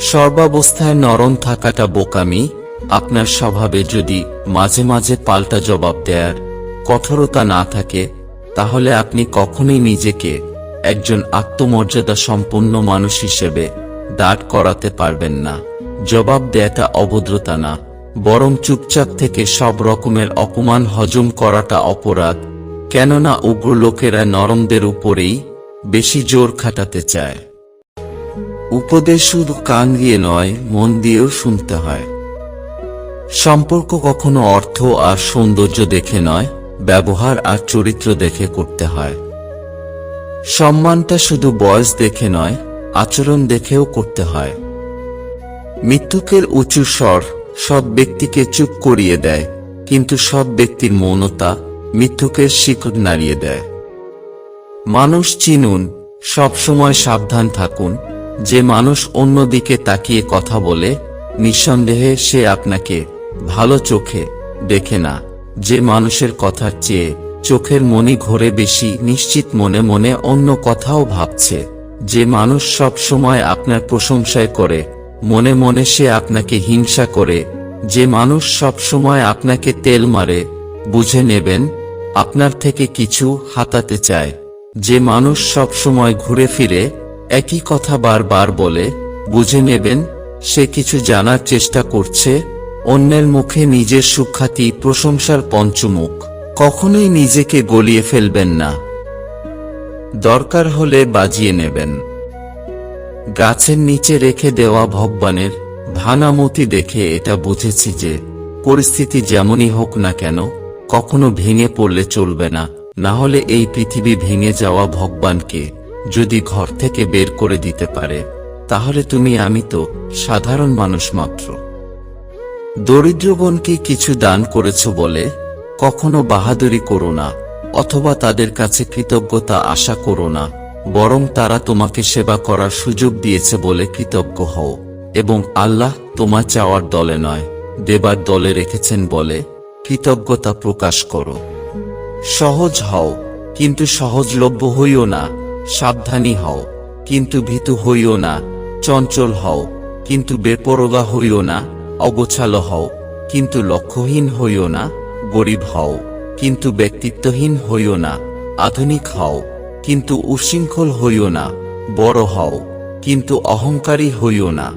সর্বাবস্থায় নরম থাকাটা বোকামি। আপনার স্বভাবে যদি মাঝে মাঝে পাল্টা জবাব দেয়ার কঠোরতা না থাকে, তাহলে আপনি কখনোই নিজেকে একজন আত্মমর্যাদা সম্পন্ন মানুষ হিসেবে দাঁড় করাতে পারবেন না। জবাব দেয়াটা অভদ্রতা না, বরং চুপচাপ থেকে সব রকমের অপমান হজম করাটা অপরাধ। কেননা উগ্র লোকেরা নরমদের উপরেই বেশি জোর খাটাতে চায়। উপদেশ শুধু কান দিয়ে নয়, মন দিয়েও শুনতে হয়। সম্পর্ক কখনো অর্থ আর সৌন্দর্য দেখে নয়, ব্যবহার আর চরিত্র দেখে করতে হয়। সম্মানটা শুধু বয়স দেখে নয়, আচরণ দেখেও করতে হয়। মৃত্যুকের উঁচু স্বর সব ব্যক্তিকে চুপ করিয়ে দেয়, কিন্তু সব ব্যক্তির মৌনতা মৃত্যুকের শিকড় নাড়িয়ে দেয়। মানুষ চিনুন, সব সময় সাবধান থাকুন। যে মানুষ অন্যদিকে তাকিয়ে কথা বলে, নিঃসন্দেহে সে আপনাকে ভালো চোখে দেখে না। যে মানুষের কথার চেয়ে চোখের মনি ঘোরে বেশি, নিশ্চিত মনে মনে অন্য কথাও ভাবছে। যে মানুষ সব সময় আপনার প্রশংসায় করে, মনে মনে সে আপনাকে হিংসা করে। যে মানুষ সব সময় আপনাকে তেল মারে, বুঝে নেবেন আপনার থেকে কিছু হাতাতে চায়। যে মানুষ সব সময় ঘুরে ফিরে একই কথা বারবার বলে, বুঝে নেবেন সে কিছু জানার চেষ্টা করছে। অন্যের মুখে নিজের সুখ্যাতি প্রশংসার পঞ্চমুখ। কখনোই নিজেকে গলিয়ে ফেলবেন না, দরকার হলে বাজিয়ে নেবেন। গাছের নিচে রেখে দেওয়া ভগবানের ভানামতি দেখে এটা বুঝেছি যে পরিস্থিতি যেমনই হোক না কেন, কখনো ভেঙে পড়লে চলবে না। না হলে এই পৃথিবী ভেঙে যাওয়া ভগবানকে যদি ঘর থেকে বের করে দিতে পারে, তাহলে তুমি আমি তো সাধারণ মানুষ মাত্র। দরিদ্রগণকে কিছু দান করেছ বলে কখনো বাহাদুরি করো না, অথবা তাদের কাছে কৃতজ্ঞতা আশা করো না। বরং তারা তোমাকে সেবা করার সুযোগ দিয়েছে বলে কৃতজ্ঞ হও, এবং আল্লাহ তোমার চাওয়ার দলে নয়, দেবার দলে রেখেছেন বলে কৃতজ্ঞতা প্রকাশ করো। সহজ হও, কিন্তু সহজলভ্য হইও না। সাবধানী হও, কিন্তু ভীতু হইও না। চঞ্চল হও, কিন্তু বেপরোয়া হইও না। অগোছালো হও, কিন্তু লক্ষ্যহীন হইও না। গরিব হও, কিন্তু ব্যক্তিত্বহীন হইও না। আধুনিক হও, কিন্তু উশৃঙ্খল হইও না। বড় হও, কিন্তু অহংকারী হইও না।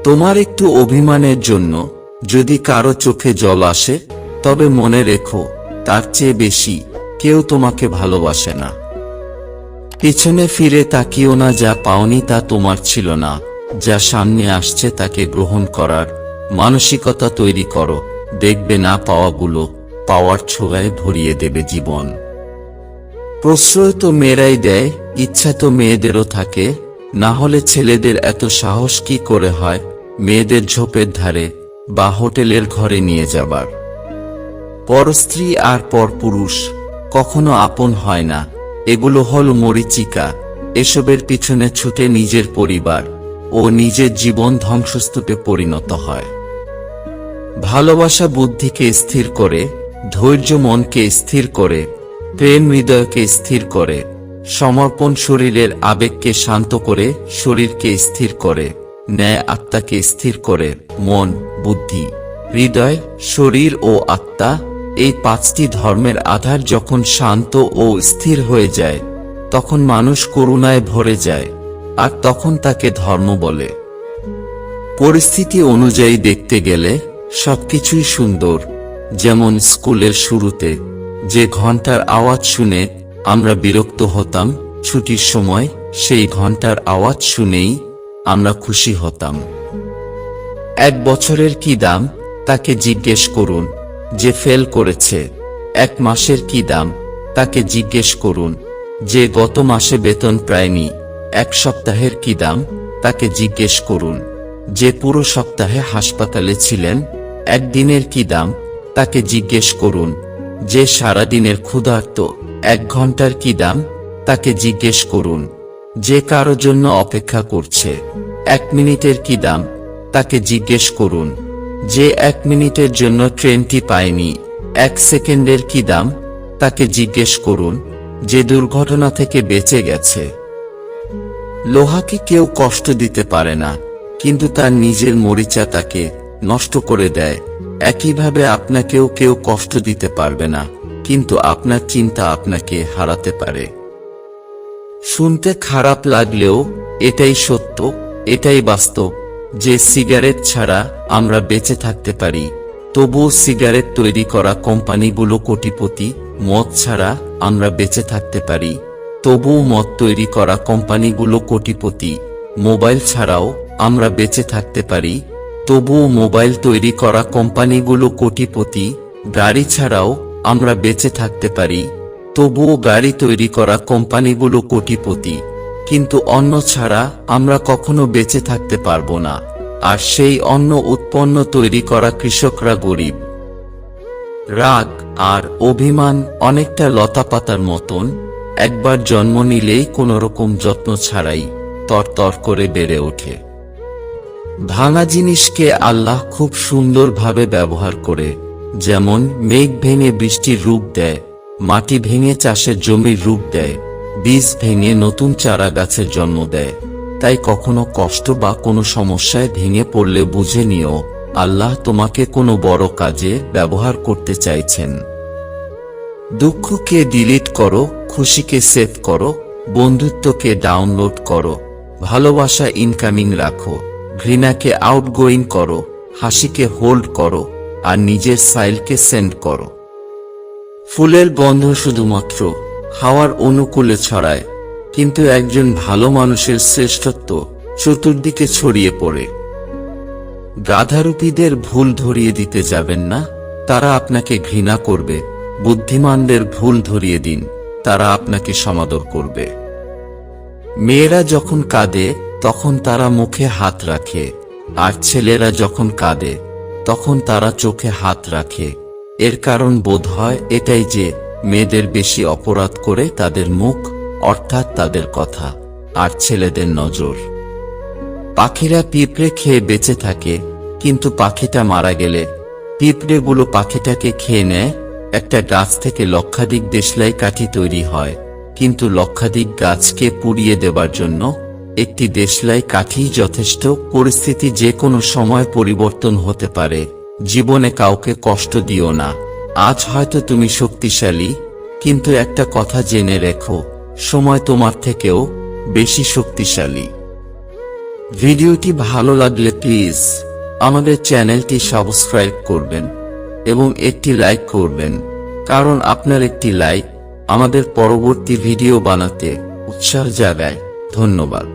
তোমার একটু অভিমানের জন্য যদি কারো চোখে জল আসে, তবে মনে রেখো তার চেয়ে বেশি কেউ তোমাকে ভালোবাসে না। পিছনে ফিরে তাকিও না, যা পাওনি তা তোমার ছিল না। যা সামনে আসছে তাকে গ্রহণ করার মানসিকতা তৈরি করো। দেখবে না পাওয়াগুলো পাওয়ার ছোঁয়ায় ভরিয়ে দেবে জীবন। প্রশ্রয় তো মেয়েরাই দেয়, ইচ্ছা তো মেয়েদেরও থাকে। না হলে ছেলেদের এত সাহস কি করে হয় মেয়েদের ঝোপের ধারে বা হোটেলের ঘরে নিয়ে যাবার? পরস্ত্রী আর পরপুরুষ কখনো আপন হয় না। এগুলো হল মরীচিকা। এসবের পিছনে ছুটে নিজের পরিবার ও নিজের জীবন ধ্বংসস্তূপে পরিণত হয়। ভালোবাসা বুদ্ধিকে স্থির করে, ধৈর্য মনকে স্থির করে, প্রেম হৃদয়কে স্থির করে, সমর্পণ শরীরের আবেগকে শান্ত করে, শরীরকে স্থির করে, ন্যায় আত্মাকে স্থির করে। মন, বুদ্ধি, হৃদয়, শরীর ও আত্মা, এই পাঁচটি ধর্মের আধার যখন শান্ত ও স্থির হয়ে যায়, তখন মানুষ করুণায় ভরে যায়, আর তখন তাকে ধর্ম বলে। পরিস্থিতি অনুযায়ী দেখতে গেলে সবকিছুই সুন্দর। যেমন স্কুলের শুরুতে যে ঘন্টার আওয়াজ শুনে আমরা বিরক্ত হতাম, ছুটির সময় সেই ঘন্টার আওয়াজ শুনেই আমরা খুশি হতাম। 1 বছরের কি দাম তাকে জিজ্ঞেস করুন যে ফেল করেছে। 1 মাসের কি দাম তাকে জিজ্ঞেস করুন যে গত মাসে বেতন পায়নি। 1 সপ্তাহের কি দাম তাকে জিজ্ঞেস করুন যে পুরো সপ্তাহে হাসপাতালে ছিলেন। 1 দিনের কি দাম তাকে জিজ্ঞেস করুন যে সারাদিনের ক্ষুধার্ত। 1 ঘন্টার কি দাম তাকে জিজ্ঞেস করুন যে কারো জন্য অপেক্ষা করছে। 1 মিনিটের কি দাম তাকে জিজ্ঞেস করুন যে 1 মিনিটের জন্য ট্রেনটি পায়নি। 1 সেকেন্ডের কি দাম তাকে জিজ্ঞেস করুন যে দুর্ঘটনা থেকে বেঁচে গেছে। লোহাকে কেউ কষ্ট দিতে পারে না, কিন্তু তার নিজের মরিচা তাকে নষ্ট করে দেয়। একইভাবে আপনাকেও কেউ কষ্ট দিতে পারবে না, কিন্তু আপনার চিন্তা আপনাকে হারাতে পারে। শুনতে খারাপ লাগলেও এটাই সত্য, এটাই বাস্তব যে সিগারেট ছাড়া আমরা বেঁচে থাকতে পারি, তবুও সিগারেট তৈরি করা কোম্পানিগুলো কোটিপতি। মদ ছাড়া আমরা বেঁচে থাকতে পারি, তবুও মদ তৈরি করা কোম্পানিগুলো কোটিপতি। মোবাইল ছাড়াও আমরা বেঁচে থাকতে পারি, তবুও মোবাইল তৈরি করা কোম্পানিগুলো কোটিপতি। গাড়ি ছাড়াও আমরা বেঁচে থাকতে পারি, তবুও গাড়ি তৈরি করা কোম্পানিগুলো কোটিপতি। কিন্তু অন্ন ছাড়া আমরা কখনো বেঁচে থাকতে পারবো না, আর সেই অন্ন উৎপন্ন তৈরি করা কৃষকরা গরিব। রাগ আর অভিমান অনেকটা লতাপাতার মতন, একবার জন্ম নিলেই কোনো রকম যত্ন ছাড়াই তরতর করে বেড়ে ওঠে। ভাঙা জিনিসকে আল্লাহ খুব সুন্দরভাবে ব্যবহার করে, যেমন মেঘ ভেঙে বৃষ্টির রূপ দেয়, মাটি ভেঙে চাষের জমির রূপ দেয়, বীজ ভেঙে নতুন চারা গাছের জন্ম দেয়। তাই কখনো কষ্ট বা কোনো সমস্যায় ভেঙে পড়লে বুঝে নিও, আল্লাহ তোমাকে কোনো বড় কাজে ব্যবহার করতে চাইছেন। দুঃখকে ডিলিট করো, খুশিকে সেভ করো, বন্ধুত্বকে ডাউনলোড করো, ভালোবাসা ইনকামিং রাখো, ঘৃণাকে আউটগোয়িং করো, হাসিকে হোল্ড করো, আর নিজের ফাইলকে সেন্ড করো। ফুলের গন্ধ শুধুমাত্র হাওয়ার অনুকূলে ছড়ায়, কিন্তু একজন ভালো মানুষের শ্রেষ্ঠত্ব চতুর্দিকে ছড়িয়ে পড়ে। গাধারূপীদের ভুল ধরিয়ে দিতে যাবেন না, তারা আপনাকে ঘৃণা করবে। বুদ্ধিমানদের ভুল ধরিয়ে দিন, তারা আপনাকে সমাদর করবে। মেয়েরা যখন কাঁদে তখন তারা মুখে হাত রাখে, আর ছেলেরা যখন কাঁদে তখন তারা চোখে হাত রাখে। এর কারণ বোধ হয় এটাই যে মেয়েদের বেশি অপরাধ করে তাদের মুখ, অর্থাৎ তাদের কথা, আর ছেলেদের নজর। পাখিরা পিঁপড়ে খেয়ে বেঁচে থাকে, কিন্তু পাখিটা মারা গেলে পিঁপড়েগুলো পাখিটাকে খেয়ে নেয়। একটা গাছ থেকে লক্ষাধিক দেশলাই কাঠি তৈরি হয়, কিন্তু লক্ষাধিক গাছকে পুড়িয়ে দেবার জন্য একটি দেশলাই কাঠি যথেষ্ট। পরিস্থিতি যে কোনো সময় পরিবর্তন হতে পারে। জীবনে কাউকে কষ্ট দিও না। আজ হয়তো তুমি শক্তিশালী, কিন্তু একটা কথা জেনে রেখো, সময় তোমার থেকেও বেশি শক্তিশালী। ভিডিওটি ভালো লাগলে প্লিজ আমাদের চ্যানেলটি সাবস্ক্রাইব করবেন এবং একটি লাইক করবেন, কারণ আপনার একটি লাইক আমাদের পরবর্তী ভিডিও বানাতে উৎসাহ জাগায়। ধন্যবাদ।